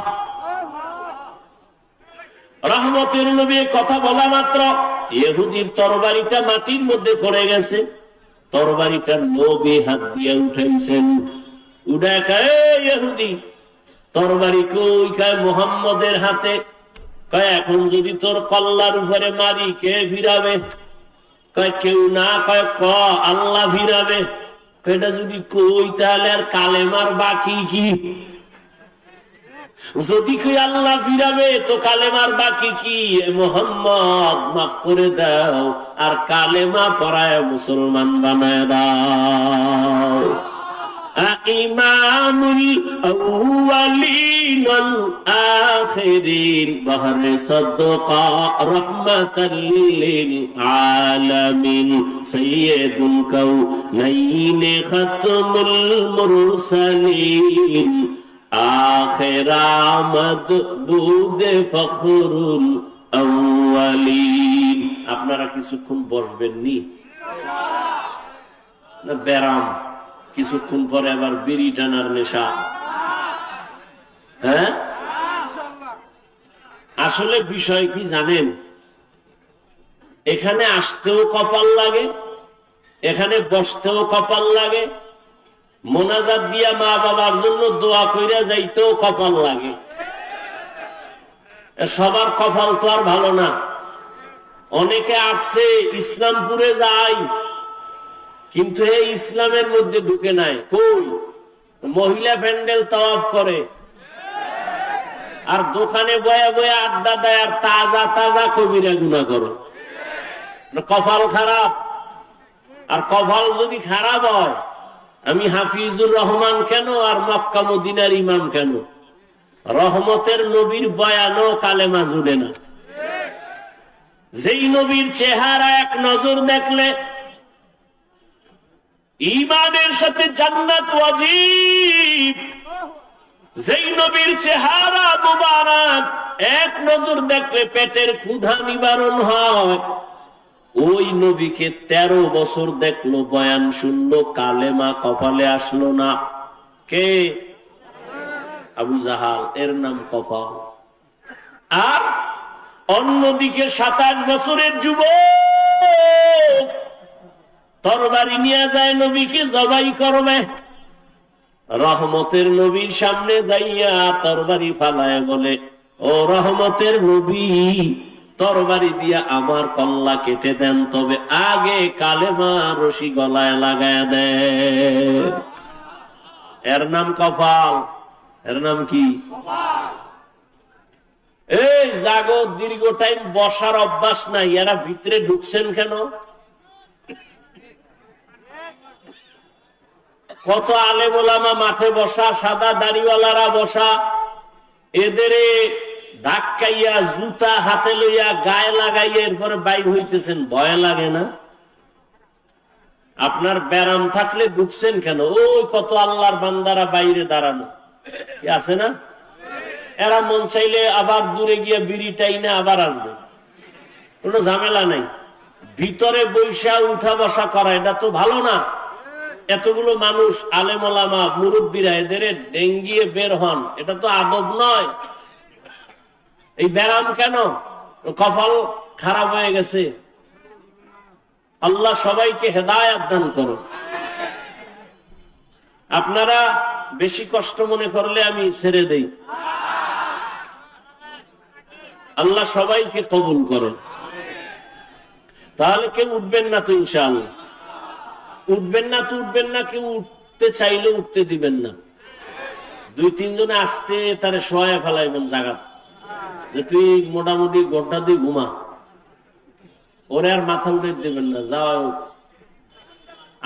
রহমতের নবী কথা বলা মাত্র ইহুদির তরবারিটা মাটির মধ্যে পড়ে গেছে। তরবারিটা নবী হাত দিয়ে উঠাইছেন। উঠে ইহুদি তরবারি কই? কয় মুহাম্মদের হাতে। কয় এখন যদি তোর কল্লার উপরে মারি কে ফিরাবে? কয় কেউ না। কয় ক আল্লাহ ফিরাবে। এটা যদি কই তাহলে আর কালেমার বাকি কি? যদি কই আল্লাহ ফিরাবে তো কালেমার বাকি কি? মুহাম্মদ মাফ করে দাও আর কালেমা পড়ায় মুসলমান বানায় দাও। ইমামুল আউয়ালিন ওয়াল আখিরিন বাহরে সাদকা রাহমাতাল লিল আলামিন সাইয়্যিদুল কাউনাইন খাতমুল মুরসালিন আখিরামদ বুদে ফখরুল আউয়ালিন। আপনারা কিছুক্ষণ বসবেন নি না? ব্যারাম কিছুক্ষণ পরে আবার বিড়ি টানার নেশা। হ্যাঁ, আসলে বিষয় কি জানেন? এখানে আসতেও কপাল লাগে, এখানে বসতেও কপাল লাগে, মোনাজাত দিয়া মা বাবার জন্য দোয়া কইরা যাইতেও কপাল লাগে। সবার কপাল তো আর ভালো না। অনেকে আসছে ইসলামপুরে যায় কিন্তু এই ইসলামের মধ্যে ঢুকে নাই। কই মহিলা প্যান্ডেল তাওয়াফ করে আর দোকানে বয়া বয়া আড্ডা দেয় আর তাজা তাজা কবিরা গুনাহ করে। কপাল খারাপ। আর কপাল যদি খারাপ হয়, আমি হাফিজুর রহমান কেন আর মক্কা মদিনার ইমাম কেন? রহমতের নবীর বয়ানও কালেমা জুড়ে না। যেই নবীর চেহারা এক নজর দেখলে ঈমানের সাথে জান্নাত ওয়াজিব, যেই নবীর চেহারা মুবারক এক নজর দেখলে পেটের ক্ষুধা নিবারণ হয়, ওই নবীকে 13 বছর দেখলো, বয়ান শুনলো, কালেমা কপালে আসলো না। কে? আবু জাহাল, এর নাম কপাল। আর অন্যদিকে 27 বছরের যুবক তরবারি নিয়ে যায় নবীকে জবাই করবে। রহমতের নবীর সামনে যাইয়া তরবারি ফালায় বলে, ও রহমতের নবী, তরবারি দিয়া আমার কল্লা কেটে দেন, তবে আগে কালেমা রশি গলায় লাগায় দেন। এর নাম কপাল। এর নাম কি? এই জাগো, দীর্ঘ টাইম বসার অভ্যাস নাই, এরা ভিতরে ঢুকছেন কেন? কত আলেম ওলামা মাঠে বসা, সাদা দাড়িওয়ালারা বসা, এদের ধাক্কাইয়া জুতা হাতে লইয়া গায়ে লাগাইয়া এরপরে বাইর হইতেছেন। ভয় লাগে না? আপনার ব্যারাম থাকলে ঢুকছেন কেন? ওই কত আল্লাহর বান্দারা বাইরে দাঁড়ানো আছে না? এরা মন চাইলে আবার দূরে গিয়া বিড়ি টাইনে আবার আসবে, কোনো ঝামেলা নাই। ভিতরে বৈশা উঠা বসা করা এটা তো ভালো না। এতগুলো মানুষ, আলেম ওলামা, মুরব্বীরা, এদের ডেঙ্গিয়ে বের হন, এটা তো আদব নয়। এই ব্যারাম কেন? কপাল খারাপ হয়ে গেছে। আল্লাহ সবাইকে হেদায়েত দান করো। আপনারা বেশি কষ্ট মনে করলে আমি ছেড়ে দেই। আল্লাহ সবাইকে কবুল করেন। তাহলে কেউ উঠবেন না তো? ইনশাআল্লাহ উঠবেন না তো উঠবেন না। কেউ উঠতে চাইলে উঠতে দিবেন না। 2-3 জনে আসতে তারে শোয়া ফেলাইবেন জায়গা, যে তুই মোটামুটি ঘন্টা দিয়ে ঘুমা। ওরে আর মাথা উঠে দেবেন না। যাও,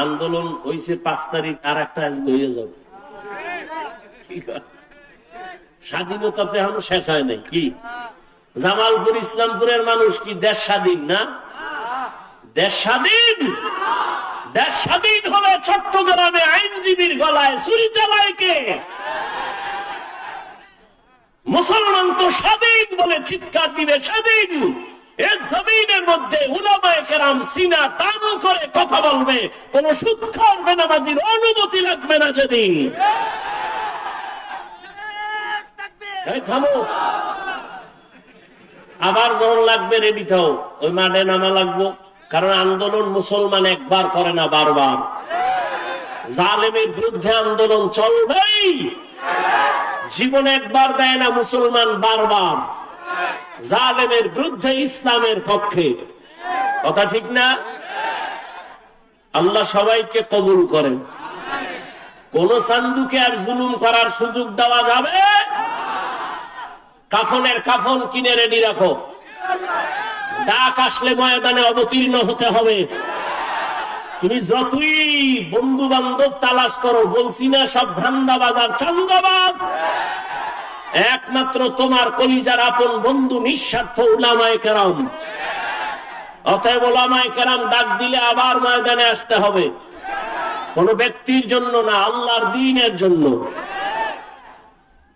আন্দোলন হয়েছে 5 তারিখ, আর একটা আজকে হয়ে যাবে। স্বাধীনতা তো এখনো শেষ হয় নাই। কি জামালপুর ইসলামপুরের মানুষ কি দেশ স্বাধীন না? দেশ স্বাধীন। দেশ স্বাধীন হলে চট্টগ্রামে আইনজীবীর গলায় ছুরি চালায় কে? মুসলমান তো স্বাধীন বলে চিৎকার দিবে স্বাধীন। এই জমিনের মধ্যে উলামায়ে কেরাম সিনা টান করে কথা বলবে, কোন সুদখোর বেনামাজির অনুমতি লাগবে না। যেদিন থামো, আবার যখন লাগবে রেডি থাও, ওই মাঠে নামা লাগবো। কারণ আন্দোলন মুসলমান একবার করে না, বারবার। জালেমের বিরুদ্ধে আন্দোলন চলবেই, জীবন একবার দেয় না মুসলমান, বারবার। জালেমের বিরুদ্ধে, ইসলামের পক্ষে। কথা ঠিক না? আল্লাহ সবাইকে কবুল করেন। কোন সান্দুকে আর জুলুম করার সুযোগ দেওয়া যাবে? কাফনের কাফন কিনে রেডি রাখো, ডাক আসলে ময়দানে অবতীর্ণ হতে হবে। তুমি যতই বন্ধু বান্ধব তালাশ করো, বলছি না সব ধান্দাবাজ আর চান্দাবাজ, একমাত্র তোমার কলিজার আপন বন্ধু নিঃস্বার্থ উলামায়ে কেরাম। অতএব উলামায়ে কেরাম ডাক দিলে আবার ময়দানে আসতে হবে, কোন ব্যক্তির জন্য না, আল্লাহর দ্বীনের জন্য।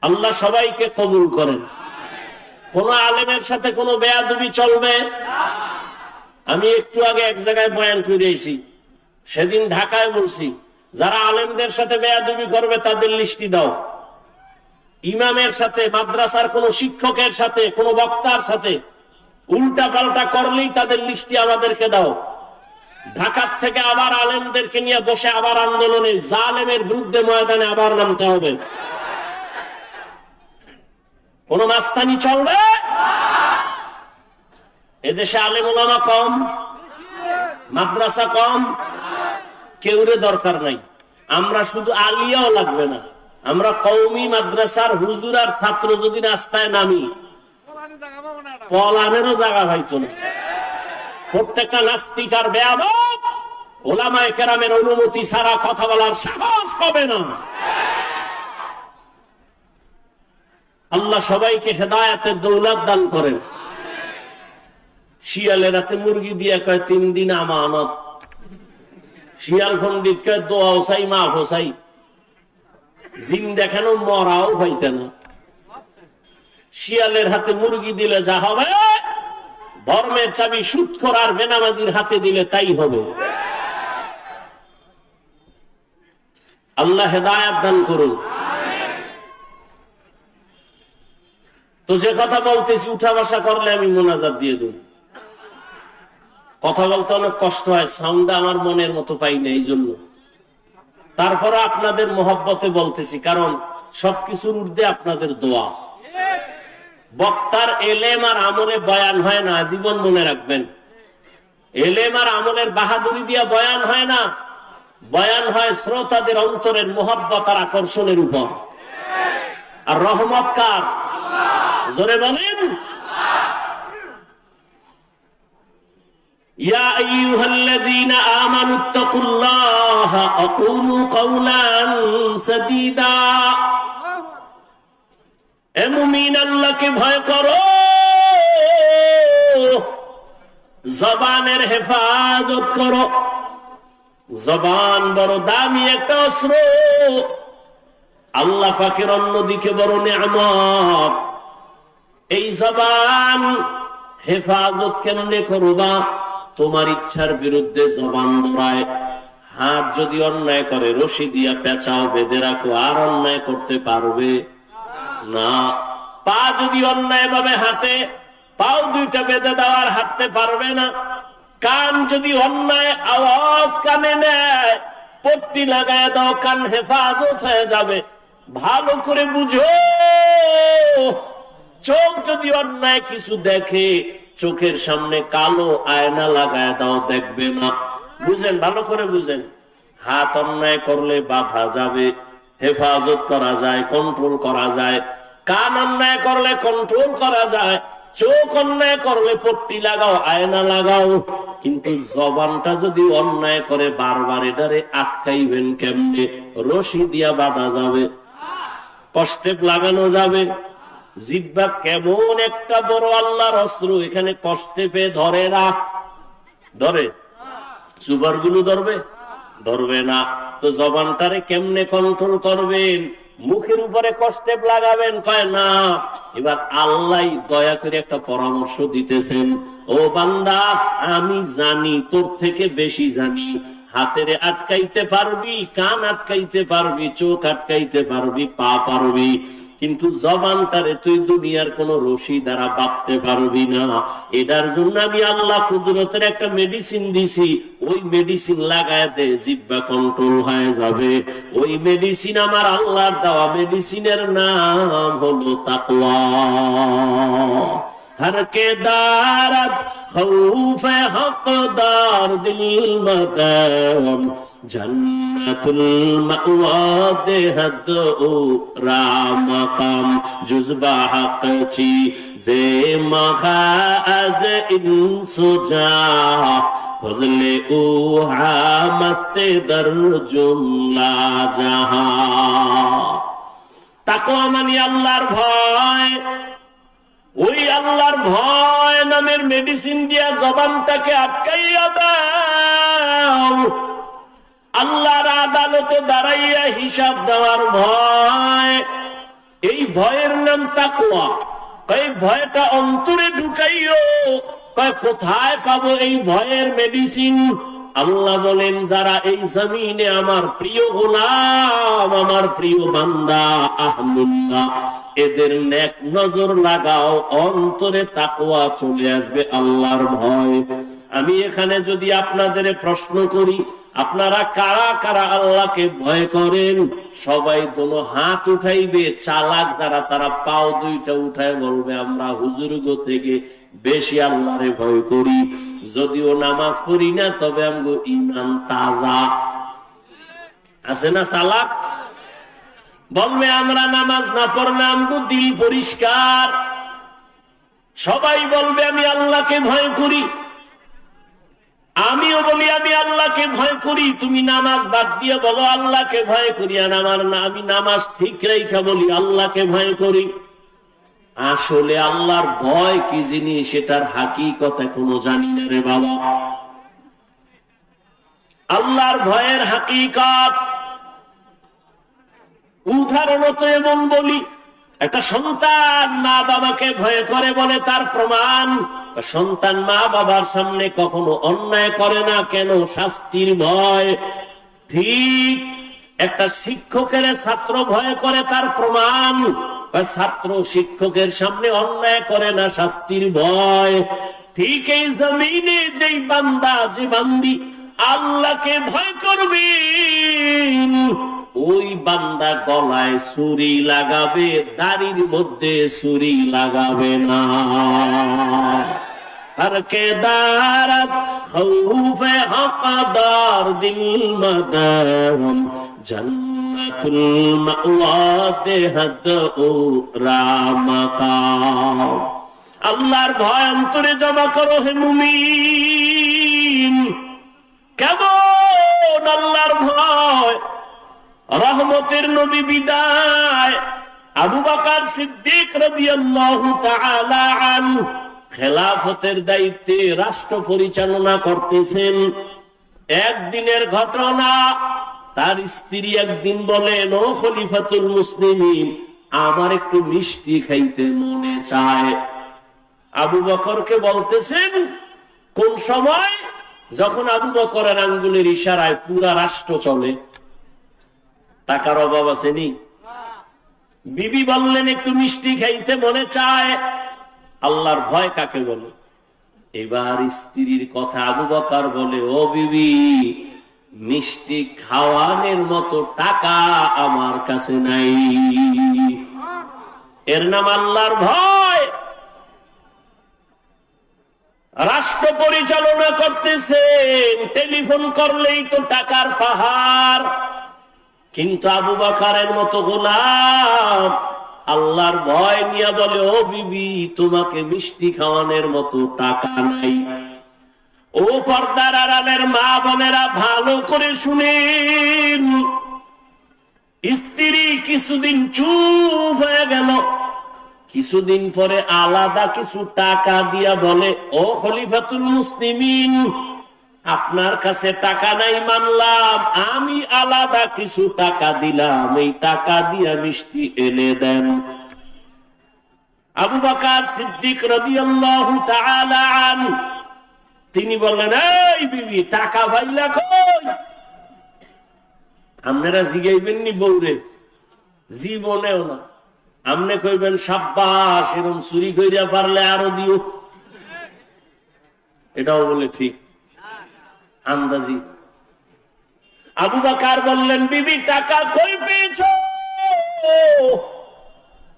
আল্লাহ সবাইকে কবুল করেন। কোন আলেমের সাথে কোনো বেয়াদবি চলবে? আমি একটু আগে এক জায়গায় বয়ান করেছি, সেদিন ঢাকায় বলছি, যারা আলেমদের সাথে বেয়াদবি করবে তাদের লিস্টি দাও। ইমামের সাথে, মাদ্রাসার কোন শিক্ষকের সাথে, কোন বক্তার সাথে উল্টা পাল্টা করলেই তাদের লিস্টি আমাদেরকে দাও। ঢাকার থেকে আবার আলেমদেরকে নিয়ে বসে আবার আন্দোলনে, জালেমের বিরুদ্ধে ময়দানে আবার নামতে হবে। কোন মাস্তানি চলবে? এদেশে আলেম ওলামা কম, মাদ্রাসা কম, কেউরে দরকার নাই। আমরা শুধু আলিয়াও লাগবে না, আমরা কওমি মাদ্রাসার হুজুর আর ছাত্র যদি রাস্তায় নামি, পলানেরও জায়গা পাইতো না। প্রত্যেকটা নাস্তিক আর বেয়াদব ওলামায়ে কেরামের অনুমতি ছাড়া কথা বলার সাহস হবে না। আল্লাহ সবাইকে হেদায়েতের দৌলত দান করেন। শিয়ালের রাতে মুরগি দিয়ে কয় 3 দিন আমানত, শিয়াল পণ্ডিত কয় দোয়া চাই, মাফ চাই। জিন দেখানো মরাও হইতে না। শিয়ালের হাতে মুরগি দিলে যা হবে, ধর্মের চাবি সুদখোর আর বেনামাজির হাতে দিলে তাই হবে। আল্লাহ হেদায়েত দান করুন। তো যে কথা বলতেছি, উঠা বসা করলে আমি মোনাজাত দিয়ে দেব। কথা বলতে অনেক কষ্ট হয়, সাউন্ড আমার মনের মতো পাই না, এই জন্য। তারপরে আপনাদের মহব্বতে বলতেছি, কারণ সবকিছুর ঊর্ধ্বে আপনাদের দোয়া। বক্তার এলেম আর আমলে বয়ান হয় না, জীবন মনে রাখবেন। এলেম আর আমলের বাহাদুরি দিয়া বয়ান হয় না, বয়ান হয় শ্রোতাদের অন্তরের মহব্বত আর আকর্ষণের উপর। আর রহমত কার? জোরে বলেন। ইয়া আইয়ুহাল্লাযীনা আমানুত্তাকুল্লাহা ওয়া কুলু কাওলান সাদীদা। এ মুমিন, আল্লাহকে ভয় করো, জবানের হেফাজত করো। জবান বড় দামি একটা অস্ত্র, আল্লাহ পাকের অন্যদিকে বড় নিয়ামত। এই জবান হেফাজত কেমনে করবা? তোমার ইচ্ছার বিরুদ্ধে জবান ধরায়। হাত যদি অন্যায় করে, রশি দিয়া পেঁচাও, বেঁধে রাখো, আর অন্যায় করতে পারবে না। পা যদি অন্যায় ভাবে হাঁটে, পাও 2টা বেঁধে দেওয়ার হাঁটতে পারবে না। কান যদি অন্যায় আওয়াজ কানে নেয়, পট্টি লাগায় দাও, কান হেফাজত হয়ে যাবে। ভালো করে বুঝো, চোখ যদি অন্যায় কিছু দেখে, চোখের সামনে কালো আয়না লাগায় দাও, দেখবে না। বুঝেন, ভালো করে বুঝেন। হাত অন্যায় করলে বাধা যাবে, হেফাজত করা যায়, কন্ট্রোল করা যায়। কান অন্যায় করলে কন্ট্রোল করা যায়। চোখ অন্যায় করলে পট্টি লাগাও, আয়না লাগাও। কিন্তু জবানটা যদি অন্যায় করে বারবার, এটারে আটকাইবেন কেমনে? রশি দিয়া বাঁধা যাবে, কষ্টে লাগানো যাবে। জিহ্বা কেমন একটা বড় আল্লাহর অস্ত্র, এখানে কষ্টে পেয়ে ধরে না। ধরে? সুপার গুলো ধরবে? ধরবে না। তো জবানটারে কেমনে কন্ট্রোল করবেন? মুখের উপরে কষ্টে লাগাবেন? কয় না। এবার আল্লাহ দয়া করে একটা পরামর্শ দিতেছেন, ও বান্দা, আমি জানি, তোর থেকে বেশি জানি। হাতের আটকাইতে পারবি, কান আটকাইতে পারবি, চোখ আটকাইতে পারবি, পা পারবি, কিন্তু জবানটারে তুই দুনিয়ার কোন রশি দ্বারা বাঁধতে পারবি না। এটার জন্য আমি আল্লাহ কুদরতের একটা মেডিসিন দিছি, ওই মেডিসিন লাগায় দে, জিহ্বা কন্ট্রোল হয়ে যাবে। ওই মেডিসিন আমার আল্লাহর দেওয়া, মেডিসিনের নাম হলো তাকওয়া। हर के दारत खौफ हकदार दिल मदम जन्नतुल मअवा देहद ओ रामकम जुज़बा हक ची जे मखाज इंसुजा फजले ओ हा मस्ते दर जुमला जहां। তাকওয়া মানে আল্লাহর ভয়। ওই আল্লাহর ভয় নামের মেডিসিন দিয়া জবানটাকে আটকাইয়া দাও। আল্লাহর আদালতে দাঁড়াইয়া হিসাব দেওয়ার ভয়, এই ভয়ের নাম তাকওয়া। এই ভয়টা অন্তরে ঢুকাইও। কোথায় পাবো এই ভয়ের মেডিসিন? আল্লাহ বলেন, যারা এই জমিনে আমার প্রিয় গোলাম, আমার প্রিয় বান্দা আহমদুল্লাহ, এদের নেক নজর লাগাও, অন্তরে তাকওয়া চলে আসবে, আল্লাহর ভয়। আমি এখানে যদি আপনাদের প্রশ্ন করি, আপনারা কারা কারা আল্লাহকে ভয় করেন? সবাই দোনো হাত উঠাইবে। চালাক যারা, তারা পাও দুইটা উঠায় বলবে, আমরা হুজুরগো থেকে বেশি আল্লাহরে ভয় করি। যদিও নামাজ পড়ি না, তবে আমগো ঈমান তাজা আছে না? চালাক বলবে, আমরা নামাজ না পড়লে আমগো দিল পরিষ্কার। সবাই বলবে, আমি আল্লাহকে ভয় করি। আমিও বলি, আমি আল্লাহকে ভয় করি। তুমি নামাজ বাদ দিয়ে বলো আল্লাহকে ভয় করি, আর আমার না, আমি নামাজ ঠিক রেখা বলি আল্লাহকে ভয় করি। আসলে আল্লাহর ভয় কি জিনিস, সেটার হাকিকত এখনো জানি না রে বাবা। আল্লাহর ভয়ের হাকিকত উদাহরণত এমন বলি, একটা সন্তান মা বাবাকে ভয় করে বলে তার প্রমাণ, সন্তান মা বাবার সামনে কখনো অন্যায় করে না। কেন? শাস্তির ভয়। ঠিক একটা শিক্ষকের ছাত্র ভয় করে, তার প্রমাণ ছাত্র শিক্ষকের সামনে অন্যায় করে না, শাস্তির ভয়। ঠিক এই জমিনে যেই বান্দা, যে বান্দি আল্লাহকে ভয় করবে, ওই বান্দা গলায় ছুরি লাগাবে, দাড়ির মধ্যে ছুরি লাগাবে না। हर के दारत खौफ हकदार दिल मदम जन्नतुल मअवा देहद ओ रामकाम। আল্লাহর ভয় অন্তরে জমা করো হে মুমিন। কেমন আল্লাহর ভয়? রহমতের নবী বিদায়, আবু বকর সিদ্দিক রাদিয়াল্লাহু তাআলা আনহু খেলাফতের দায়িত্বে রাষ্ট্র পরিচালনা করতেছেন। একদিনের ঘটনা, তার স্ত্রী একদিন বলেন, ও খলিফাতুল মুসলিমিন, আমার একটু মিষ্টি খাইতে মনে চায়। আবু বকরকে বলতেছেন, কোন সময়? যখন আবু বকরের আঙ্গুলের ইশারায় পুরা রাষ্ট্র চলে। টাকার অভাব আসেনি? বিবি বললেন, একটু মিষ্টি খাইতে মনে চায়। আল্লাহর ভয় কাকে বলে? এবার স্ত্রীর কথা আবু বকর বলে, ও বিবি, মিষ্টি খাওয়ানোর মতো টাকা আমার কাছে নাই। এর নাম আল্লাহর ভয়। রাষ্ট্র পরিচালনা করতেছেন, টেলিফোন করলেই তো টাকার পাহাড়। কিন্তু আবু বকরের মতো গোলাম আল্লাহর ভয় নিয়ে বলে, ও বিবি, তোমাকে মিষ্টি খাওয়ানোর মতো টাকা নাই। ও পর্দার আড়ালের মা বোনেরা, ভালো করে শুনেন। স্ত্রী কিছুদিন চুপ হয়ে গেল। কিছুদিন পরে আলাদা কিছু টাকা দিয়া বলে, ও খলিফাতুল মুসলিমিন, আপনার কাছে টাকা নাই মানলাম, আমি আলাদা কিছু টাকা দিলাম, এই টাকা দিয়া মিষ্টি এনে দেন। আবু বকর সিদ্দিক রাদিয়াল্লাহু তাআলা আনহু তিনি বললেন, এই বিবি টাকা পাইলা কই? আপনারা জিগাইবেন নি বউরে? জীবনেও না। আমনে কইবেন সাব্বাস, এরকম চুরি কইরা পারলে আরো দিও। এটাও বলে ঠিক আন্দাজি। আবু বকর বললেন, বিবি টাকা কই পেয়েছো?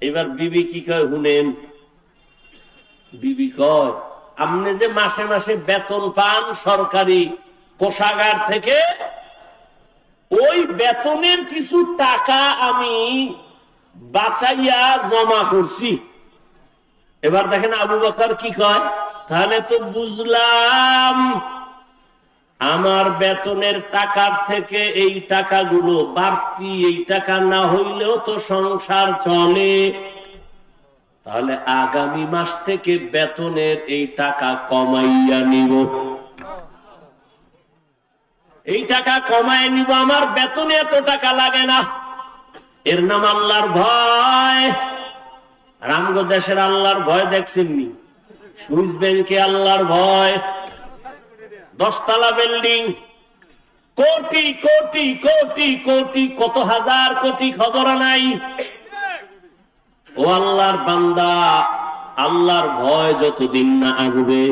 এবার বিবি কি কয় শুনেন। বিবি কয়, আপনি যে মাসে মাসে বেতন পান সরকারি কোষাগার থেকে, ওই বেতনের কিছু টাকা আমি বাঁচাইয়া জমা করছি। এবার দেখেন আবু বকর কি কয়, তাহলে তো বুঝলাম আমার বেতনের টাকার থেকে এই টাকাগুলো বাড়তি, এই টাকা না হইলেও তো সংসার চলে। তাহলে আগামী মাস থেকে বেতনের এই টাকা কমাইয়া নিব, এই টাকা কমায় নিব, আমার বেতনে এত টাকা লাগে না। এর নাম আল্লাহর ভয়। রামগো দেশের আল্লাহর ভয় দেখছেননি? সুইস ব্যাংকে আল্লাহর ভয়, 10 তলা বিল্ডিং, কোটি কোটি কোটি কোটি, কত হাজার কোটি খবর নাই। ও আল্লাহর বান্দা, আল্লাহর ভয় যতদিন না আসবে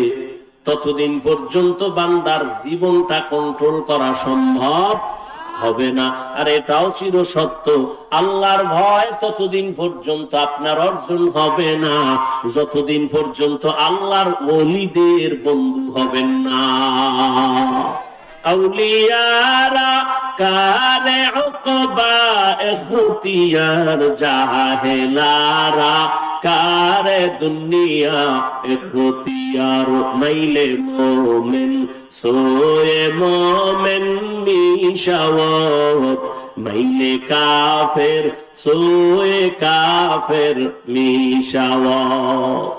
ততদিন পর্যন্ত বান্দার জীবনটা কন্ট্রোল করা সম্ভব হবে না। আর এটাও চির সত্য, আল্লাহর ভয় ততদিন পর্যন্ত আপনার অর্জন হবে না যতদিন পর্যন্ত আল্লাহর ওলিদের বন্ধু হবেন না। আউলিয়ারা কারে উকবা ইখতিয়ার, জাহেলারা কারে দুনিয়া ইখতিয়ার। মাইলে মোমেন সোয়ে মোমেন মিশাওয়াত, মাইলে কাফের সোয়ে কাফের মিশাওয়াত।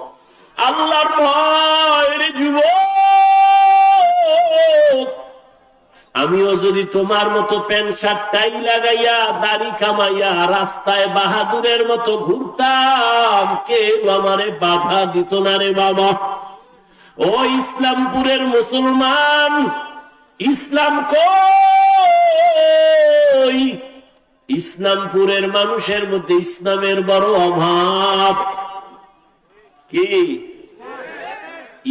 আল্লাহর ভয়ের যুবক, আমিও যদি তোমার মতো প্যান্ট শার্ট টাই লাগাইয়া দাড়ি কামাইয়া রাস্তায় বাহাদুরের মতো ঘুরতাম, কেউ আমারে বাধা দিত না রে বাবা। ও ইসলামপুরের মুসলমান, ইসলাম কই? ইসলামপুরের মানুষের মধ্যে ইসলামের বড় অভাব। কি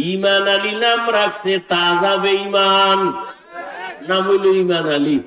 ইমান আলী নাম রাখছে, তাজা বেঈমান, নাম হইল ইমান আলী।